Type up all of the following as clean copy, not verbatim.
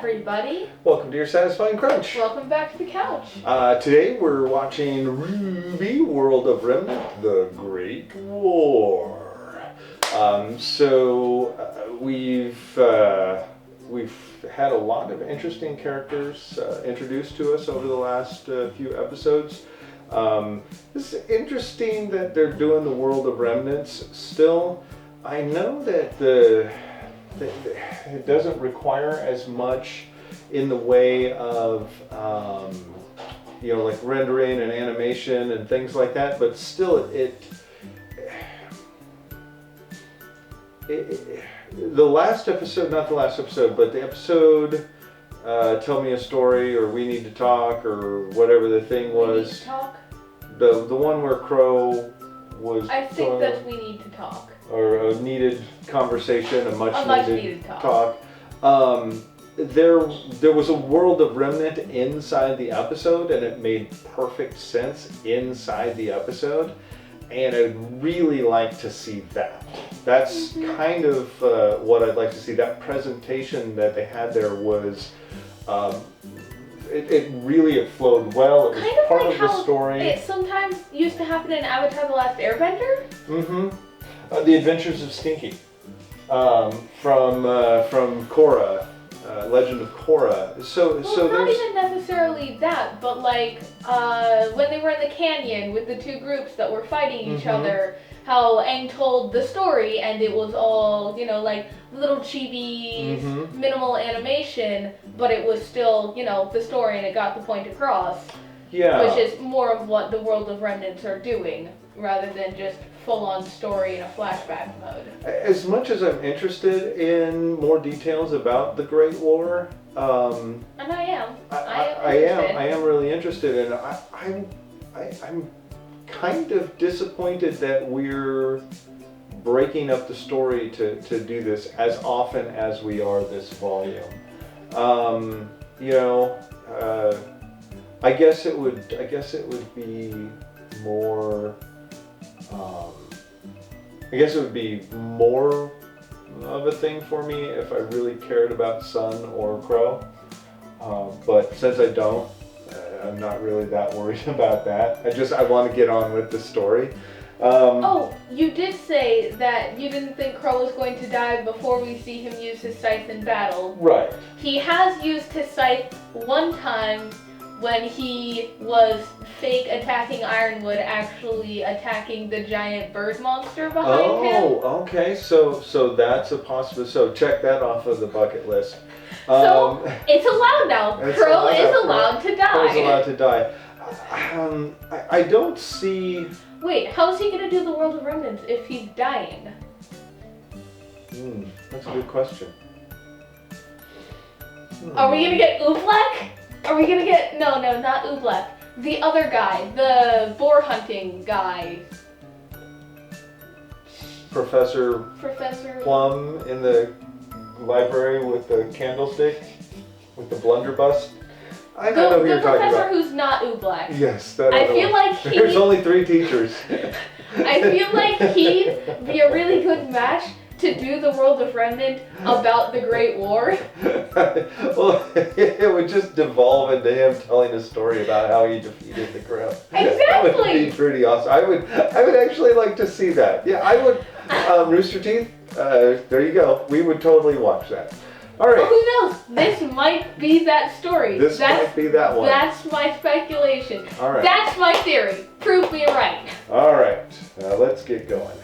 everybody. Welcome to your Satisfying Crunch. Welcome back to the couch. Today we're watching RWBY, World of Remnant, The Great War. We've had a lot of interesting characters introduced to us over the last few episodes. It's interesting that they're doing the World of Remnants still. I know that it doesn't require as much in the way of like rendering and animation and things like that, but still the last episode, not the last episode, but the episode Tell Me a Story or We Need to Talk or whatever the thing was. We Need to Talk? The one where Crow was... I think that's We Need to Talk. Or a needed conversation, a much needed talk. There was a world of remnant inside the episode, and it made perfect sense inside the episode, and I'd really like to see that. That's kind of what I'd like to see. That presentation that they had there was, it really flowed well. It was kind of part like of the story. It sometimes used to happen in Avatar: The Last Airbender. Mm-hmm. The Adventures of Stinky from Korra, Legend of Korra. So not even necessarily that, but like when they were in the canyon with the two groups that were fighting each other, how Aang told the story and it was all, like little chibi, minimal animation, but it was still, the story and it got the point across. Yeah. Which is more of what the World of Remnants are doing, rather than just full-on story in a flashback mode. As much as I'm interested in more details about the Great War, and I am. I am really interested, and I'm kind of disappointed that we're breaking up the story to do this as often as we are this volume. I guess it would be more. I guess it would be more of a thing for me if I really cared about Sun or Crow. But since I don't, I'm not really that worried about that. I want to get on with the story. You did say that you didn't think Crow was going to die before we see him use his scythe in battle. Right. He has used his scythe one time when he was fake attacking Ironwood, actually attacking the giant bird monster behind him. Oh, okay. So that's a possibility. So check that off of the bucket list. So it's allowed now. Crow is allowed to die. Crow's allowed to die. I don't see... Wait, how's he going to do the World of Remnants if he's dying? That's a good question. Are we going to get Oobleck? Are we gonna get... No, not Oobleck. The other guy, the boar hunting guy. Professor Plum in the library with the candlestick, with the blunderbuss. I don't know who you're talking about. The professor who's not Oobleck. Yes, I feel like there's only 3 teachers. I feel like he'd be a really good match to do the World of Remnant about the Great War. Well, it would just devolve into him telling a story about how he defeated the Crow. Exactly. That would be pretty awesome. I would actually like to see that. Yeah, I would. Rooster Teeth, there you go. We would totally watch that. All right. Well, who knows? This might be that story. This might be that one. That's my speculation. All right. That's my theory. Prove me right. All right. Let's get going.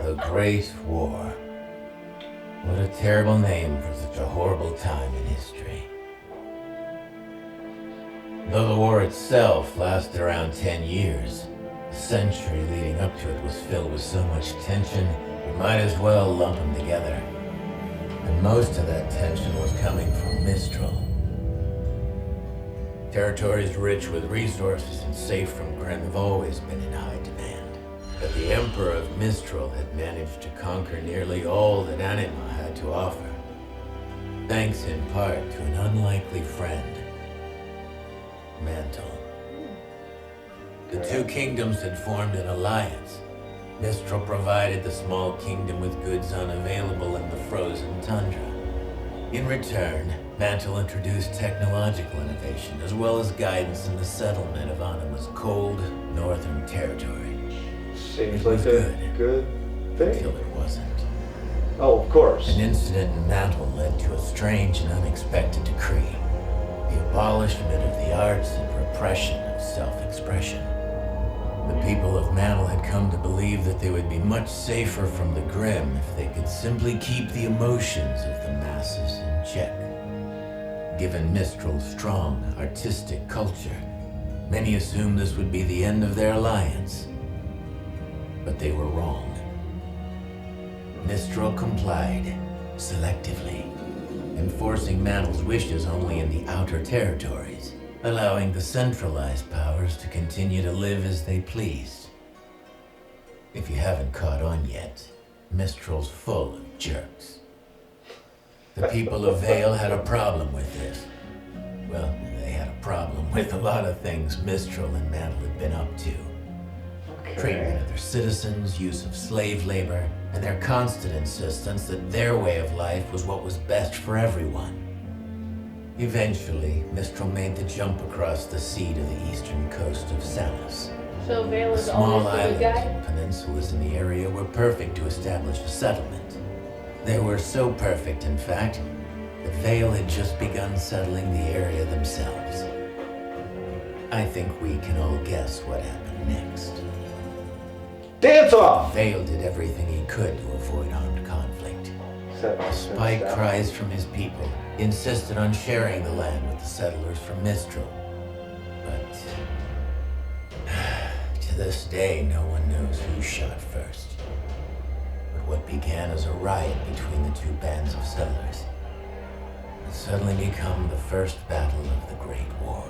The Great War. What a terrible name for such a horrible time in history. Though the war itself lasted around 10 years, the century leading up to it was filled with so much tension, we might as well lump them together. And most of that tension was coming from Mistral. Territories rich with resources and safe from crime have always been in high demand. But the Emperor of Mistral had managed to conquer nearly all that Anima had to offer, thanks in part to an unlikely friend. Mantle. The two kingdoms had formed an alliance. Mistral provided the small kingdom with goods unavailable in the frozen tundra. In return, Mantle introduced technological innovation as well as guidance in the settlement of Anima's cold northern territory. Seems like a good thing. Until it wasn't. Oh, of course. An incident in Mantle led to a strange and unexpected decree. The abolishment of the arts and repression of self-expression. The people of Mantle had come to believe that they would be much safer from the Grim if they could simply keep the emotions of the masses in check. Given Mistral's strong, artistic culture, many assumed this would be the end of their alliance. But they were wrong. Mistral complied, selectively, enforcing Mantle's wishes only in the outer territories, allowing the centralized powers to continue to live as they pleased. If you haven't caught on yet, Mistral's full of jerks. The people of Vale had a problem with this. Well, they had a problem with a lot of things Mistral and Mantle had been up to. Treatment of their citizens, use of slave labor, and their constant insistence that their way of life was what was best for everyone. Eventually, Mistral made the jump across the sea to the eastern coast of Samus. So Vale is Small always the islands good guy? and peninsulas in the area were perfect to establish a settlement. They were so perfect, in fact, that Vale had just begun settling the area themselves. I think we can all guess what happened next. Dance off! Vale did everything he could to avoid armed conflict. Despite cries from his people, he insisted on sharing the land with the settlers from Mistral. But to this day, no one knows who shot first. But what began as a riot between the two bands of settlers had suddenly become the first battle of the Great War.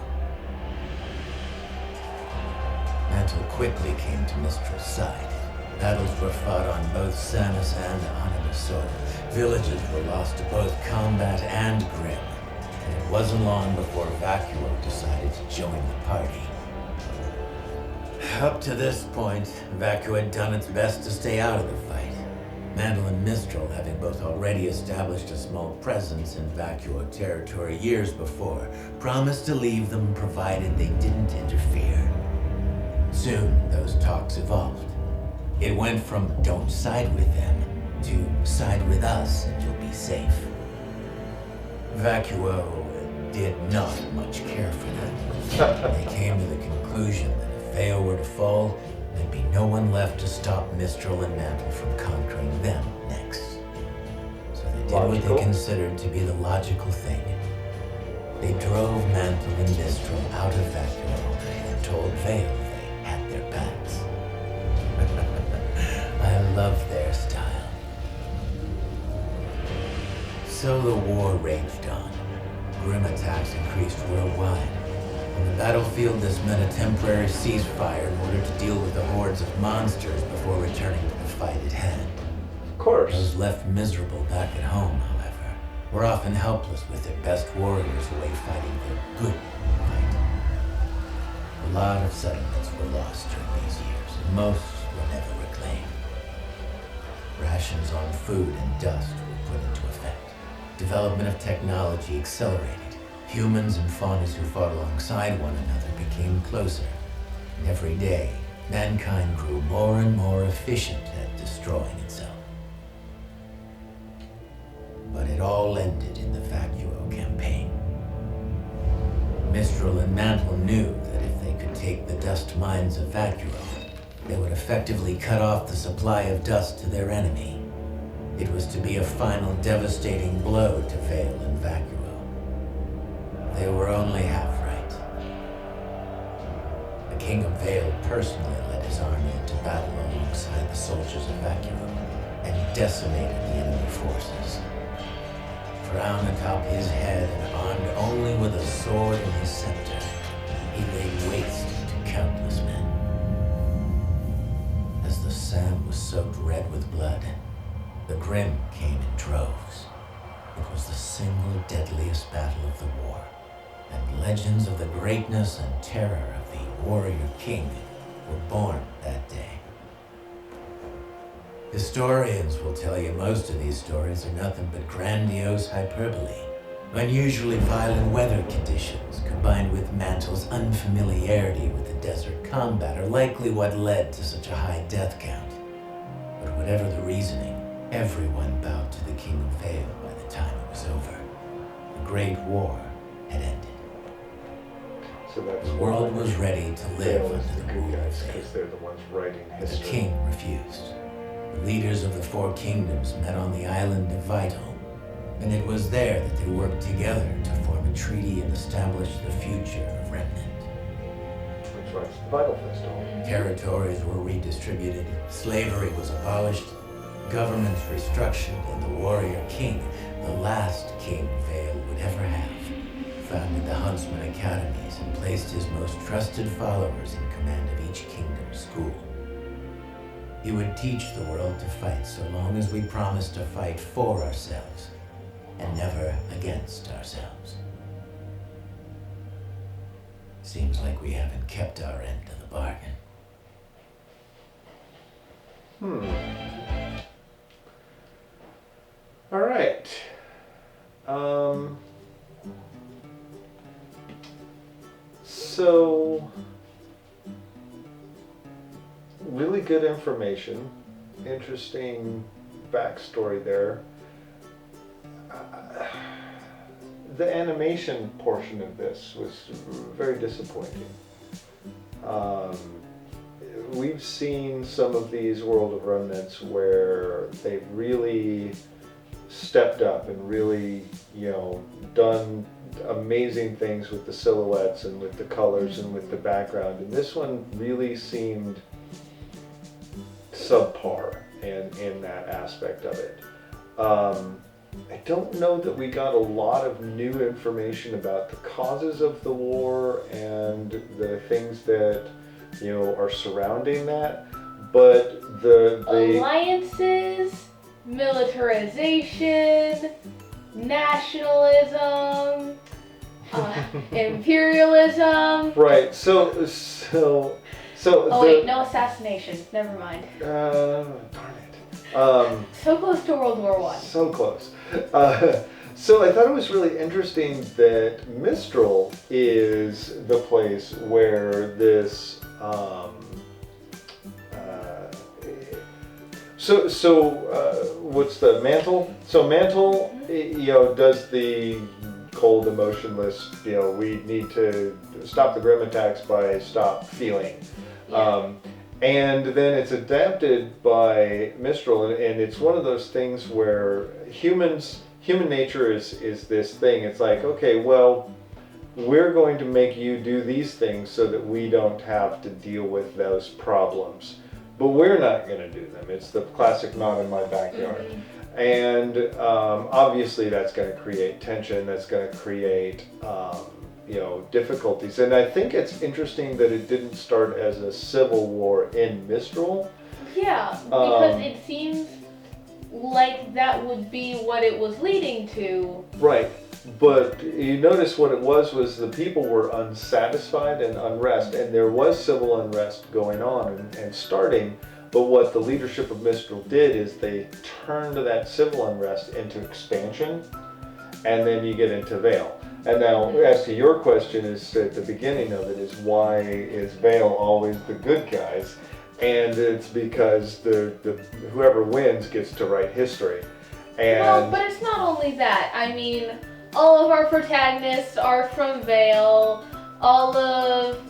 Mantle quickly came to Mistral's side. Battles were fought on both Samus and Anima soil. Villages were lost to both combat and Grim. And it wasn't long before Vacuo decided to join the party. Up to this point, Vacuo had done its best to stay out of the fight. Mantle and Mistral, having both already established a small presence in Vacuo territory years before, promised to leave them provided they didn't interfere. Soon, those talks evolved. It went from don't side with them to side with us and you'll be safe. Vacuo did not much care for that. They came to the conclusion that if Vale were to fall, there'd be no one left to stop Mistral and Mantle from conquering them next. So they did what they considered to be the logical thing. They drove Mantle and Mistral out of Vacuo and told Vale they had their backs. I love their style. So the war raged on. Grim attacks increased worldwide. On the battlefield, this meant a temporary ceasefire in order to deal with the hordes of monsters before returning to the fight at hand. Of course. Those left miserable back at home, however, were often helpless with their best warriors away fighting their good fight. A lot of settlements were lost during these years, and most were never reclaimed. Rations on food and dust were put into effect. Development of technology accelerated. Humans and faunas who fought alongside one another became closer. And every day, mankind grew more and more efficient at destroying itself. But it all ended in the Vacuo campaign. Mistral and Mantle knew that if they could take the dust mines of Vacuo, they would effectively cut off the supply of dust to their enemy. It was to be a final devastating blow to Vale and Vacuo. They were only half right. The King of Vale personally led his army into battle alongside the soldiers of Vacuo and decimated the enemy forces. Crowned atop his head and armed only with a sword and his scepter, he laid waste to countless men. As the sand was soaked red with blood, the Grim came in droves. It was the single deadliest battle of the war, and legends of the greatness and terror of the warrior king were born that day. Historians will tell you most of these stories are nothing but grandiose hyperbole, unusually violent weather conditions combined with Mantle's unfamiliarity with the desert combat are likely what led to such a high death count. But whatever the reasoning, everyone bowed to the King of Vale by the time it was over. The Great War had ended. So that's the world was ready to live under the rule of Vale. Because they're the ones writing history. The king refused. The leaders of the four kingdoms met on the island of Vital, and it was there that they worked together to form a treaty and establish the future of Remnant. Which was the Vital Festival. Territories were redistributed, slavery was abolished, governments restructured, and the warrior king, the last king Vale would ever have, founded the Huntsman Academies and placed his most trusted followers in command of each kingdom's school. He would teach the world to fight so long as we promised to fight for ourselves and never against ourselves. Seems like we haven't kept our end of the bargain. All right. So, really good information, interesting backstory there. The animation portion of this was very disappointing. We've seen some of these World of Remnants where they've really stepped up and really, done amazing things with the silhouettes and with the colors and with the background. And this one really seemed subpar in that aspect of it. I don't know that we got a lot of new information about the causes of the war and the things that, are surrounding that, but the alliances, militarization, nationalism, imperialism. Right. So. Oh wait, no assassinations. Never mind. Darn it. So close to World War I. So close. So I thought it was really interesting that Mistral is the place where this. What's the Mantle? So Mantle, does the cold, emotionless. We need to stop the grim attacks by stop feeling. Yeah. And then it's adapted by Mistral, and it's one of those things where human nature is this thing. It's like, okay, well, we're going to make you do these things so that we don't have to deal with those problems. But we're not going to do them. It's the classic not in my backyard. Mm-hmm. And obviously that's going to create tension, that's going to create difficulties. And I think it's interesting that it didn't start as a civil war in Mistral. Yeah, because it seems like that would be what it was leading to. Right. But you notice what it was the people were unsatisfied and unrest, and there was civil unrest going on and starting. But what the leadership of Mistral did is they turned that civil unrest into expansion, and then you get into Vale. And now, as to your question, is at the beginning of it, is why is Vale always the good guys? And it's because the whoever wins gets to write history. And well, but it's not only that. I mean, all of our protagonists are from Vale. All of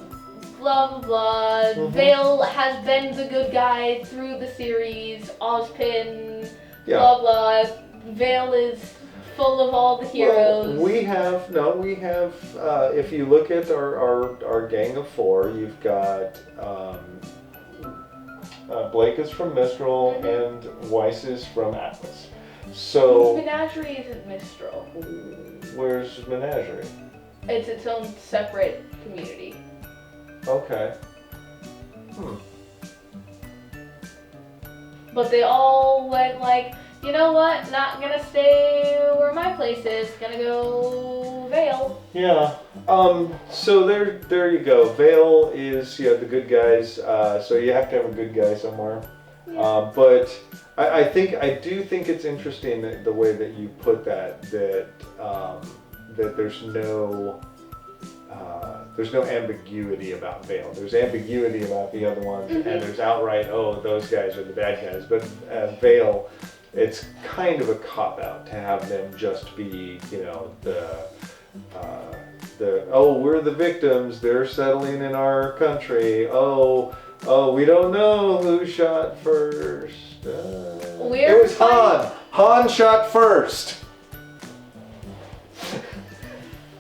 blah blah blah. Mm-hmm. Vale has been the good guy through the series. Ozpin, blah blah. Vale is full of all the heroes. Well, we have, if you look at our gang of four, you've got Blake is from Mistral, mm-hmm. and Weiss is from Atlas. So Menagerie isn't Mistral. Where's Menagerie? It's its own separate community. Okay. But they all went like, you know what? Not gonna stay where my place is. Gonna go Vale. Yeah. So there you go. Vale is the good guys. So you have to have a good guy somewhere. Yeah. But I do think it's interesting the way that you put that there's no ambiguity about Vale. There's ambiguity about the other ones, and there's outright, oh, those guys are the bad guys. But Vale, it's kind of a cop-out to have them just be, we're the victims, they're settling in our country. Oh, we don't know who shot first. It was Han. Han shot first.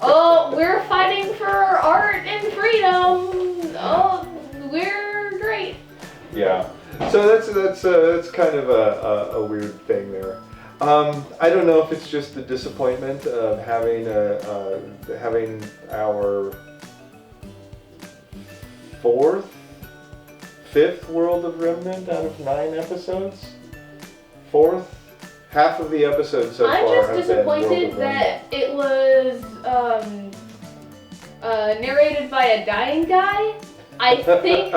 Oh, we're fighting for art and freedom. Oh, we're great. Yeah. So that's kind of a weird thing there. I don't know if it's just the disappointment of having our fifth World of Remnant out of 9 episodes. Fourth. Half of the episodes so far have been World of I'm just disappointed that it was narrated by a dying guy. I think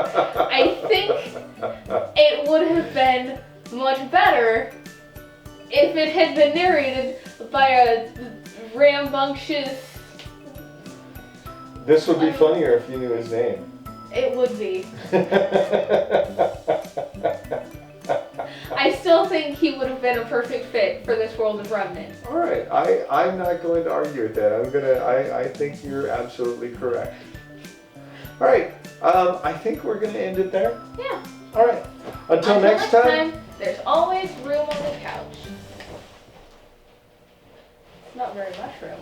it would have been much better if it had been narrated by a rambunctious... This would be funnier if you knew his name. It would be. I still think he would have been a perfect fit for this World of Remnant. All right, I'm not going to argue with that. I think you're absolutely correct. All right, I think we're gonna end it there. Yeah. All right. Until next time. There's always room on the couch. Not very much room.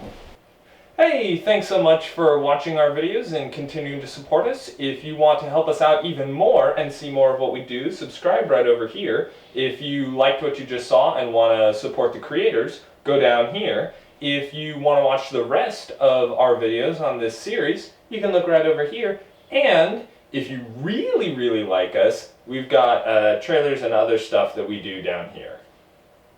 Hey, thanks so much for watching our videos and continuing to support us. If you want to help us out even more and see more of what we do, subscribe right over here. If you liked what you just saw and want to support the creators, go down here. If you want to watch the rest of our videos on this series, you can look right over here. And if you really, really like us, we've got trailers and other stuff that we do down here.